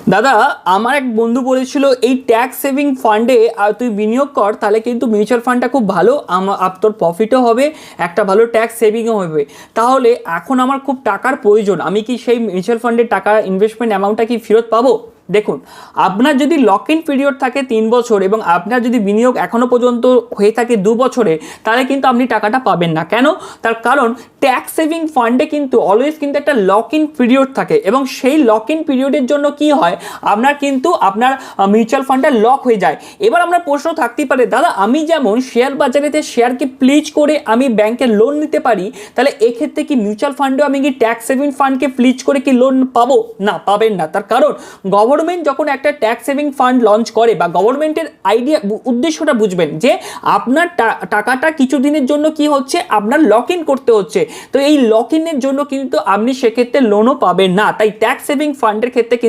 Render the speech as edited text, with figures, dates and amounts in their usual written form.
দাদা, আমার এক বন্ধু বলেছিল এই ট্যাক্স সেভিং ফান্ডে তুই বিনিয়োগ কর, তাহলে কিন্তু মিউচুয়াল ফান্ডটা খুব ভালো, তোর প্রফিটও হবে, একটা ভালো ট্যাক্স সেভিংও হবে। তাহলে এখন আমার খুব টাকার প্রয়োজন, আমি কি সেই মিউচুয়াল ফান্ডে টাকা ইনভেস্টমেন্ট অ্যামাউন্টটা কি ফেরত পাবো? দেখুন, আপনার যদি লক ইন পিরিয়ড থাকে 3 বছর এবং আপনার যদি বিনিয়োগ এখনও পর্যন্ত হয়ে থাকে 2 বছরে, তাহলে কিন্তু আপনি টাকাটা পাবেন না। কেন? তার কারণ ট্যাক্স সেভিং ফান্ডে কিন্তু অলওয়েজ কিন্তু একটা লক ইন পিরিয়ড থাকে এবং সেই লক ইন পিরিয়ডের জন্য কি হয়, আপনার মিউচুয়াল ফান্ডটা লক হয়ে যায়। এবার আমরা প্রশ্ন থাকতেই পারে, দাদা আমি যেমন শেয়ার বাজারেতে শেয়ারকে প্লিজ করে আমি ব্যাংকে লোন নিতে পারি, তাহলে এক্ষেত্রে কি মিউচুয়াল ফান্ডেও আমি কি ট্যাক্স সেভিং ফান্ডকে প্লিজ করে কি লোন পাবো? না, পাবেন না। তার কারণ গভর্নমেন্ট যখন একটা ট্যাক্স সেভিং ফান্ড লঞ্চ করে বা গভর্নমেন্টের উদ্দেশ্যটা বুঝবেন যে আপনার টাকাটা কিছুদিনের জন্য কি হচ্ছে, আপনার লক ইন করতে হচ্ছে। তো এই লক ইনের জন্য কিন্তু আপনি সেক্ষেত্রে লোনও পাবেন না। তাই ট্যাক্স সেভিং ফান্ডের ক্ষেত্রে কিন্তু